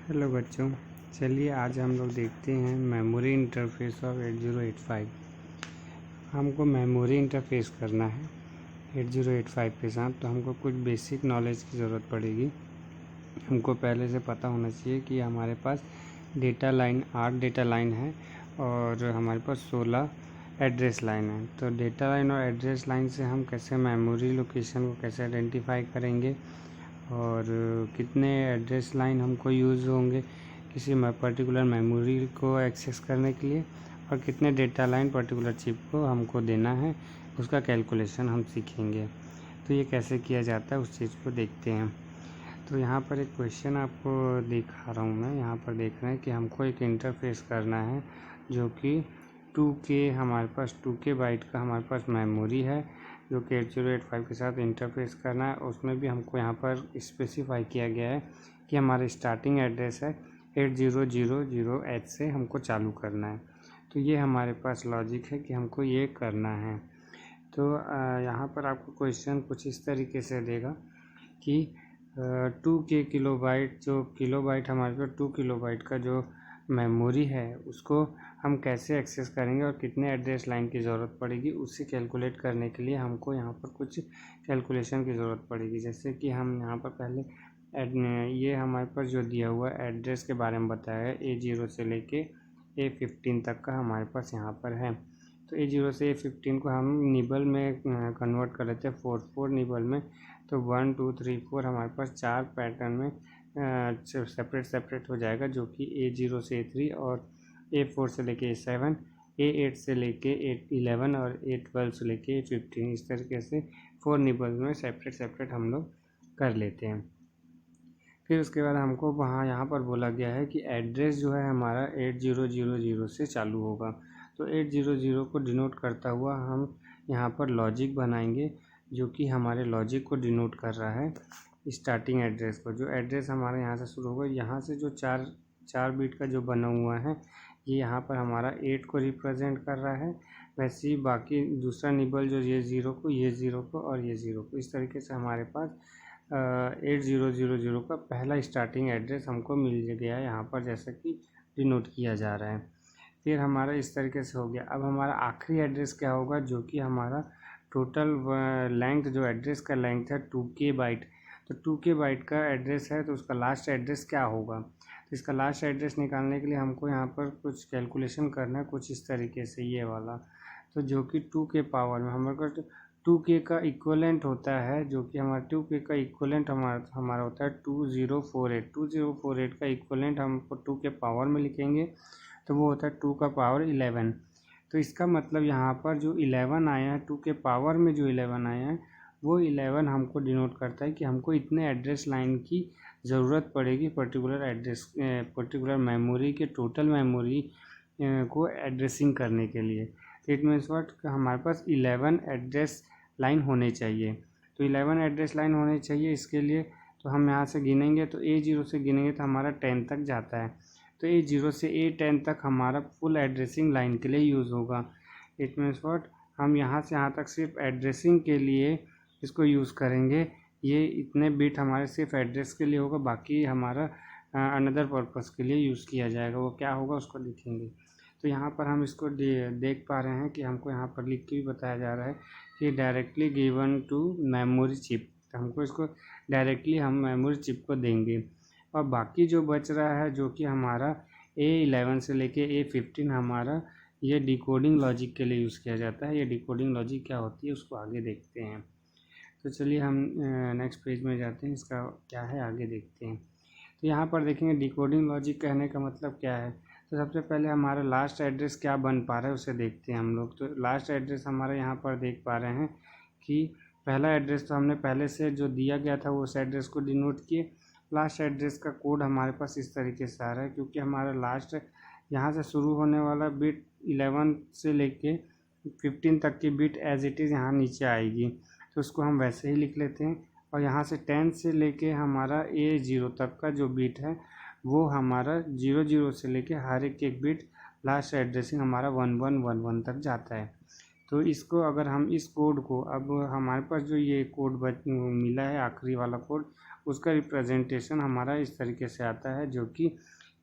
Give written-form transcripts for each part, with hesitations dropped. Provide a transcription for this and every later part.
Hello बच्चों, चलिए आज हम लोग देखते हैं मेमोरी इंटरफेस ऑफ 8085। हमको मेमोरी इंटरफेस करना है 8085 के साथ, तो हमको कुछ बेसिक नॉलेज की ज़रूरत पड़ेगी। हमको पहले से पता होना चाहिए कि हमारे पास डेटा लाइन 8 डेटा लाइन है और हमारे पास 16 एड्रेस लाइन है। तो डेटा लाइन और एड्रेस लाइन से हम कैसे मेमोरी लोकेशन को कैसे आइडेंटिफाई करेंगे और कितने एड्रेस लाइन हमको यूज़ होंगे किसी पर्टिकुलर मेमोरी को एक्सेस करने के लिए, और कितने डेटा लाइन पर्टिकुलर चिप को हमको देना है, उसका कैलकुलेशन हम सीखेंगे। तो ये कैसे किया जाता है उस चीज़ को देखते हैं। तो यहाँ पर एक क्वेश्चन आपको दिखा रहा हूँ मैं। यहाँ पर देख रहे हैं कि हमको एक इंटरफेस करना है जो कि 2K हमारे पास 2K बाइट का हमारे पास मेमोरी है, जो कि 8085 के साथ इंटरफेस करना है। उसमें भी हमको यहाँ पर स्पेसिफाई किया गया है कि हमारा स्टार्टिंग एड्रेस है 8000H से हमको चालू करना है। तो ये हमारे पास लॉजिक है कि हमको ये करना है। तो यहाँ पर आपको क्वेश्चन कुछ इस तरीके से देगा कि 2K किलोबाइट, जो किलोबाइट हमारे पास 2 किलोबाइट का जो मेमोरी है उसको हम कैसे एक्सेस करेंगे और कितने एड्रेस लाइन की ज़रूरत पड़ेगी, उससे कैलकुलेट करने के लिए हमको यहाँ पर कुछ कैलकुलेशन की ज़रूरत पड़ेगी। जैसे कि हम यहाँ पर पहले ये हमारे पास जो दिया हुआ एड्रेस के बारे में बताया है A0 से लेके A15 तक का हमारे पास यहाँ पर है। तो A0 से A15 को हम निबल में कन्वर्ट कर लेते हैं 4 निबल में। तो 1 2 3 4 हमारे पास 4 पैटर्न में सेपरेट हो जाएगा, जो कि A0 से A3 और A4 से लेके A7, A8 से लेके A11 और A12 से लेके A15, इस तरीके से 4 निबल में सेपरेट हम लोग कर लेते हैं। फिर उसके बाद हमको यहाँ पर बोला गया है कि एड्रेस जो है हमारा 8000 से चालू होगा। तो 800 को डिनोट करता हुआ हम यहाँ पर लॉजिक बनाएंगे, जो कि हमारे लॉजिक को डिनोट कर रहा है स्टार्टिंग एड्रेस को। जो एड्रेस हमारे यहाँ से शुरू होगा, यहाँ से जो चार बीट का जो बना हुआ है, ये यहाँ पर हमारा 8 को रिप्रेजेंट कर रहा है। वैसे ही बाकी दूसरा निबल जो ये 0 को, ये 0 को और ये 0 को, इस तरीके से हमारे पास 8000 का पहला स्टार्टिंग एड्रेस हमको मिल गया है यहाँ पर, जैसा कि डिनोट किया जा रहा है। फिर हमारा इस तरीके से हो गया। अब हमारा आखिरी एड्रेस क्या होगा, जो कि हमारा टोटल लेंथ, जो एड्रेस का लेंथ है 2K बाइट। तो 2K बाइट का एड्रेस है, तो उसका लास्ट एड्रेस क्या होगा। तो इसका लास्ट एड्रेस निकालने के लिए हमको यहाँ पर कुछ कैलकुलेशन करना है, कुछ इस तरीके से ये वाला। तो जो कि 2K पावर में हमारे पास 2K का इक्वलेंट होता है, जो कि हमारा 2K का इक्वलेंट हमारा होता है 2048। 2048 का इक्वलेंट हम 2K पावर में लिखेंगे तो वो होता है 2 का पावर 11। तो इसका मतलब यहाँ पर जो 11 आया है, 2K पावर में जो 11 आया है, वो 11 हमको डिनोट करता है कि हमको इतने एड्रेस लाइन की ज़रूरत पड़ेगी पर्टिकुलर मेमोरी के टोटल मेमोरी को एड्रेसिंग करने के लिए। तो इट मीन्स व्हाट, हमारे पास 11 एड्रेस लाइन होने चाहिए। तो 11 एड्रेस लाइन होने चाहिए। इसके लिए तो हम यहाँ से गिनेंगे, तो A0 से गिनेंगे तो हमारा 10 तक जाता है। तो A0 से A10 तक हमारा फुल एड्रेसिंग लाइन के लिए यूज़ होगा। इट मीन्स व्हाट, हम यहाँ से यहाँ तक सिर्फ एड्रेसिंग के लिए इसको यूज़ करेंगे। ये इतने बिट हमारे सिर्फ एड्रेस के लिए होगा, बाकी हमारा अनदर पर्पज़ के लिए यूज़ किया जाएगा। वो क्या होगा उसको लिखेंगे। तो यहाँ पर हम इसको देख पा रहे हैं कि हमको यहाँ पर लिख के भी बताया जा रहा है कि directly given to memory chip. तो हमको इसको डायरेक्टली हम मेमोरी चिप को देंगे। और बाकी जो बच रहा है, जो कि हमारा A11 से लेके A15 हमारा ये डिकोडिंग लॉजिक के लिए यूज़ किया जाता है। ये डिकोडिंग लॉजिक क्या होती है उसको आगे देखते हैं। तो चलिए हम नेक्स्ट पेज में जाते हैं, इसका क्या है आगे देखते हैं। तो यहाँ पर देखेंगे डिकोडिंग लॉजिक कहने का मतलब क्या है। तो सबसे पहले हमारा लास्ट एड्रेस क्या बन पा रहा है उसे देखते हैं हम लोग। तो लास्ट एड्रेस हमारा यहाँ पर देख पा रहे हैं कि पहला एड्रेस तो हमने पहले से जो दिया गया था वो उस एड्रेस को डिनोट किए। लास्ट एड्रेस का कोड हमारे पास इस तरीके से आ रहा है, क्योंकि हमारा लास्ट यहाँ से शुरू होने वाला बिट 11 से लेके 15 तक की बिट एज इट इज़ यहाँ नीचे आएगी, तो उसको हम वैसे ही लिख लेते हैं। और यहाँ से 10 से लेके हमारा A0 तक का जो बिट है वो हमारा 00 से लेके हर एक बिट लास्ट एड्रेसिंग हमारा 1111 तक जाता है। तो इसको अगर हम इस कोड को, अब हमारे पास जो ये कोड मिला है आखिरी वाला कोड, उसका रिप्रेजेंटेशन हमारा इस तरीके से आता है, जो कि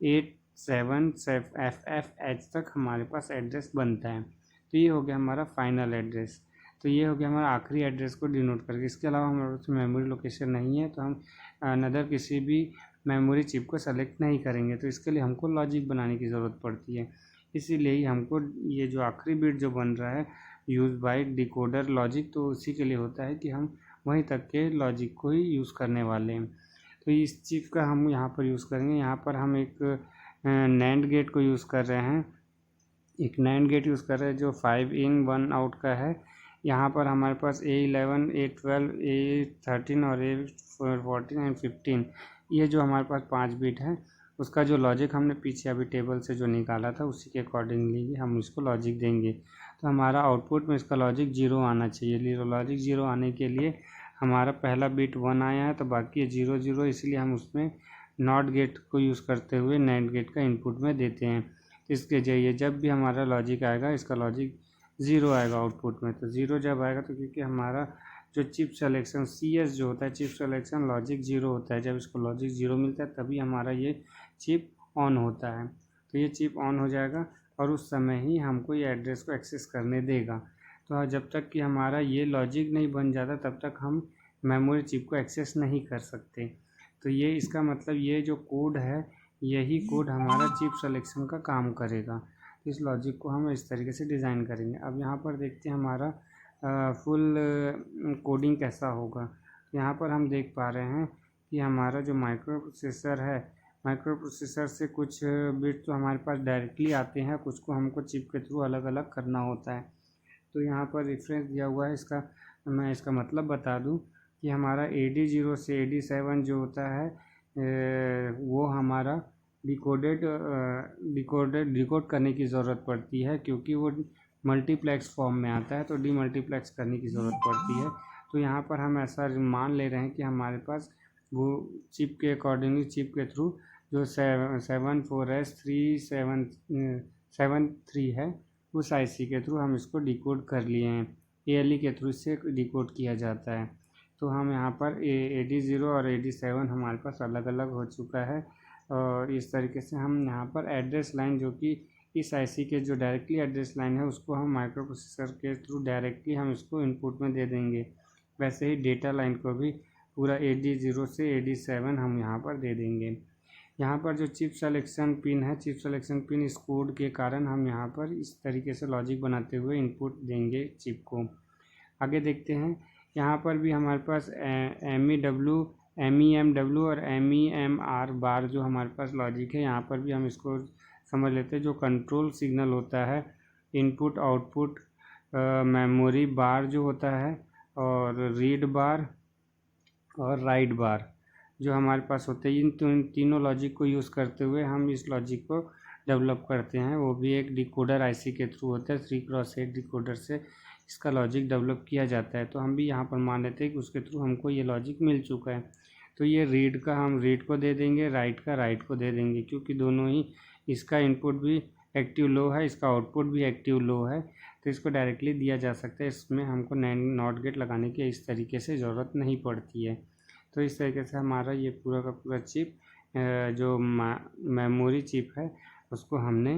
87FFH तक हमारे पास एड्रेस बनता है। तो ये हो गया हमारा फाइनल एड्रेस। तो ये हो गया हमारा आखिरी एड्रेस को डिनोट करके। इसके अलावा हमारे पास मेमोरी लोकेशन नहीं है तो हम अनदर किसी भी मेमोरी चिप को सेलेक्ट नहीं करेंगे। तो इसके लिए हमको लॉजिक बनाने की ज़रूरत पड़ती है। इसीलिए ही हमको ये जो आखिरी बिट जो बन रहा है यूज़ बाय डिकोडर लॉजिक, तो उसी के लिए होता है कि हम वहीं तक के लॉजिक को ही यूज़ करने वाले हैं। तो इस चिप का हम यहाँ पर यूज़ करेंगे। यहाँ पर हम एक नैंड गेट को यूज़ कर रहे हैं, एक नैंड गेट यूज़ कर रहे हैं जो 5 इन 1 आउट का है। यहाँ पर हमारे पास A11, A12, A13 और A14 एंड 15, ये जो हमारे पास 5 बिट है उसका जो लॉजिक हमने पीछे अभी टेबल से जो निकाला था उसी के अकॉर्डिंगली हम इसको लॉजिक देंगे। तो हमारा आउटपुट में इसका लॉजिक 0 आना चाहिए। लॉजिक 0 आने के लिए हमारा पहला बिट 1 आया है तो बाकी 0 0, इसलिए हम उसमें नॉट गेट को यूज़ करते हुए नैंड गेट का इनपुट में देते हैं। इसके जरिए जब भी हमारा लॉजिक आएगा इसका लॉजिक 0 आएगा आउटपुट में। तो 0 जब आएगा तो क्योंकि हमारा जो चिप सेलेक्शन CS जो होता है चिप सेलेक्शन लॉजिक 0 होता है, जब इसको लॉजिक 0 मिलता है तभी हमारा ये चिप ऑन होता है। तो ये चिप ऑन हो जाएगा और उस समय ही हमको ये एड्रेस को एक्सेस करने देगा। तो जब तक कि हमारा ये लॉजिक नहीं बन जाता तब तक हम मेमोरी चिप को एक्सेस नहीं कर सकते। तो ये इसका मतलब ये जो कोड है यही कोड हमारा चिप सेलेक्शन का काम करेगा। तो इस लॉजिक को हम इस तरीके से डिज़ाइन करेंगे। अब यहाँ पर देखते हैं हमारा फुल कोडिंग कैसा होगा। यहाँ पर हम देख पा रहे हैं कि हमारा जो माइक्रो प्रोसेसर है, माइक्रो प्रोसेसर से कुछ बिट तो हमारे पास डायरेक्टली आते हैं, कुछ को हमको चिप के थ्रू अलग अलग करना होता है। तो यहाँ पर रेफरेंस दिया हुआ है, इसका मैं इसका मतलब बता दूँ कि हमारा AD0 से AD7 जो होता है वो हमारा डिकोड करने की ज़रूरत पड़ती है, क्योंकि वो मल्टीप्लेक्स फॉर्म में आता है तो डीमल्टीप्लेक्स करने की ज़रूरत पड़ती है। तो यहाँ पर हम ऐसा मान ले रहे हैं कि हमारे पास वो चिप के अकॉर्डिंगली चिप के थ्रू जो 74S3773 है उस IC के थ्रू हम इसको डिकोड कर लिए हैं। ALE के थ्रू इससे डिकोड किया जाता है। तो हम यहाँ पर AD0 और AD7 हमारे पास अलग अलग हो चुका है और इस तरीके से हम यहाँ पर एड्रेस लाइन जो कि इस IC के जो डायरेक्टली एड्रेस लाइन है उसको हम माइक्रो प्रोसेसर के थ्रू डायरेक्टली हम इसको इनपुट में दे देंगे। वैसे ही डेटा लाइन को भी पूरा AD0 से AD7 हम यहाँ पर दे देंगे। यहाँ पर जो चिप सेलेक्शन पिन है, चिप सेलेक्शन पिन इस कोड के कारण हम यहाँ पर इस तरीके से लॉजिक बनाते हुए इनपुट देंगे चिप को। आगे देखते हैं, यहाँ पर भी हमारे पास MEMW और MEMR बार जो हमारे पास लॉजिक है, यहाँ पर भी हम इसको समझ लेते हैं। जो कंट्रोल सिग्नल होता है, इनपुट आउटपुट मेमोरी बार जो होता है और रीड बार और राइट बार जो हमारे पास होते हैं, इन तीनों लॉजिक को यूज़ करते हुए हम इस लॉजिक को डेवलप करते हैं। वो भी एक डिकोडर IC के थ्रू होता है। 3x8 डिकोडर से इसका लॉजिक डेवलप किया जाता है। तो हम भी यहाँ पर मान लेते हैं कि उसके थ्रू हमको ये लॉजिक मिल चुका है। तो ये रीड का हम रीड को दे देंगे, राइट का राइट को दे देंगे, क्योंकि दोनों ही इसका इनपुट भी एक्टिव लो है, इसका आउटपुट भी एक्टिव लो है, तो इसको डायरेक्टली दिया जा सकता है। इसमें हमको नॉट गेट लगाने की इस तरीके से ज़रूरत नहीं पड़ती है। तो इस तरीके से हमारा ये पूरा का पूरा चिप जो मेमोरी चिप है उसको हमने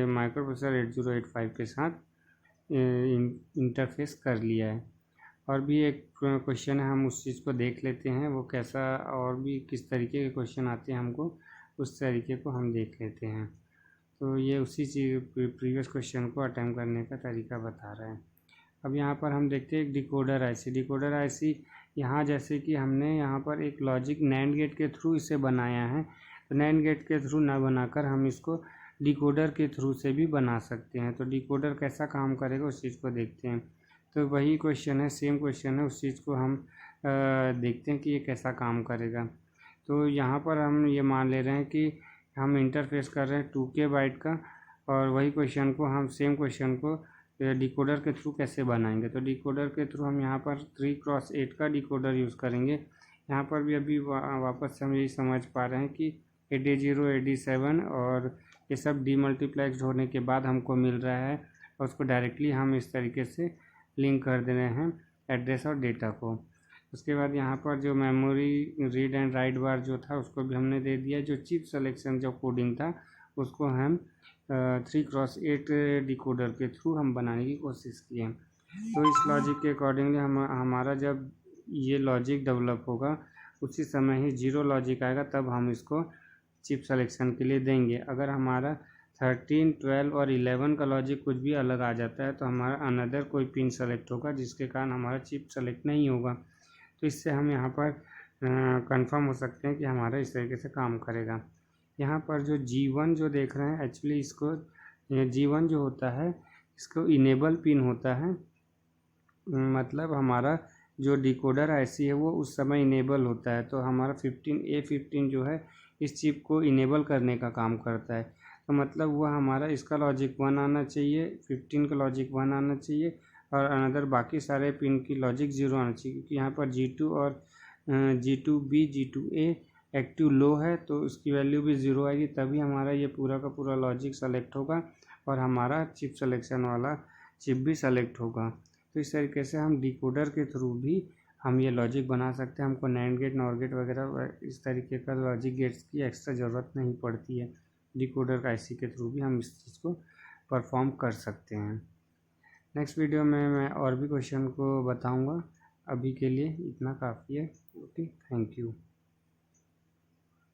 माइक्रो प्रोसेसर 8085 के साथ इंटरफेस कर लिया है। और भी एक क्वेश्चन है, हम उस चीज़ को देख लेते हैं वो कैसा, और भी किस तरीके के क्वेश्चन आते हैं हमको उस तरीके को हम देख लेते हैं। तो ये उसी चीज़ प्रीवियस क्वेश्चन को अटेम्प्ट करने का तरीका बता रहा है। अब यहाँ पर हम देखते हैं एक डिकोडर IC। यहाँ जैसे कि हमने यहाँ पर एक लॉजिक नैंड गेट के थ्रू इसे बनाया है, तो नैंड गेट के थ्रू ना बनाकर हम इसको डिकोडर के थ्रू से भी बना सकते हैं। तो डिकोडर कैसा काम करेगा उस चीज़ को देखते हैं। तो वही क्वेश्चन है, सेम क्वेश्चन है, उस चीज़ को हम देखते हैं कि ये कैसा काम करेगा। तो यहाँ पर हम ये मान ले रहे हैं कि हम इंटरफेस कर रहे हैं 2K बाइट का, और वही क्वेश्चन को हम सेम क्वेश्चन को डिकोडर के थ्रू कैसे बनाएंगे। तो डिकोडर के थ्रू हम यहाँ पर 3x8 का डिकोडर यूज़ करेंगे। यहाँ पर भी अभी वापस से हम यही समझ पा रहे हैं कि AD0 AD7 और ये सब डीमल्टीप्लेक्स्ड होने के बाद हमको मिल रहा है, और उसको डायरेक्टली हम इस तरीके से लिंक कर दे रहे हैं एड्रेस और डेटा को। उसके बाद यहाँ पर जो मेमोरी रीड एंड राइट बार जो था उसको भी हमने दे दिया। जो चिप सिलेक्शन जो कोडिंग था उसको हम 3x8 डिकोडर के थ्रू हम बनाने की कोशिश किए। तो इस लॉजिक के अकॉर्डिंगली हमारा जब ये लॉजिक डेवलप होगा उसी समय ही जीरो लॉजिक आएगा, तब हम इसको चिप सिलेक्शन के लिए देंगे। अगर हमारा 13, 12 और 11 का लॉजिक कुछ भी अलग आ जाता है तो हमारा अनदर कोई पिन सेलेक्ट होगा, जिसके कारण हमारा चिप सेलेक्ट नहीं होगा। तो इससे हम यहाँ पर कंफर्म हो सकते हैं कि हमारा इस तरीके से काम करेगा। यहाँ पर जो G1 जो देख रहे हैं, एक्चुअली इसको G1 जो होता है इसको इनेबल पिन होता है, मतलब हमारा जो डिकोडर IC है वो उस समय इनेबल होता है। तो हमारा 15A15 जो है इस चिप को इनेबल करने का काम करता है। तो मतलब वह हमारा इसका लॉजिक 1 आना चाहिए, 15 का लॉजिक 1 आना चाहिए और अनदर बाकी सारे पिन की लॉजिक 0 आना चाहिए, क्योंकि यहाँ पर G2 और G2B G2A एक्टिव लो है तो उसकी वैल्यू भी 0 आएगी, तभी हमारा ये पूरा का पूरा लॉजिक सेलेक्ट होगा और हमारा चिप सिलेक्शन वाला चिप भी सेलेक्ट होगा। तो इस तरीके से हम डिकोडर के थ्रू भी हम ये लॉजिक बना सकते हैं। हमको नैंड गेट, नॉर गेट वगैरह इस तरीके का लॉजिक गेट्स की एक्स्ट्रा ज़रूरत नहीं पड़ती है। डिकोडर का IC के थ्रू भी हम इस चीज़ को परफॉर्म कर सकते हैं। नेक्स्ट वीडियो में मैं और भी क्वेश्चन को बताऊंगा। अभी के लिए इतना काफ़ी है। Okay, thank you.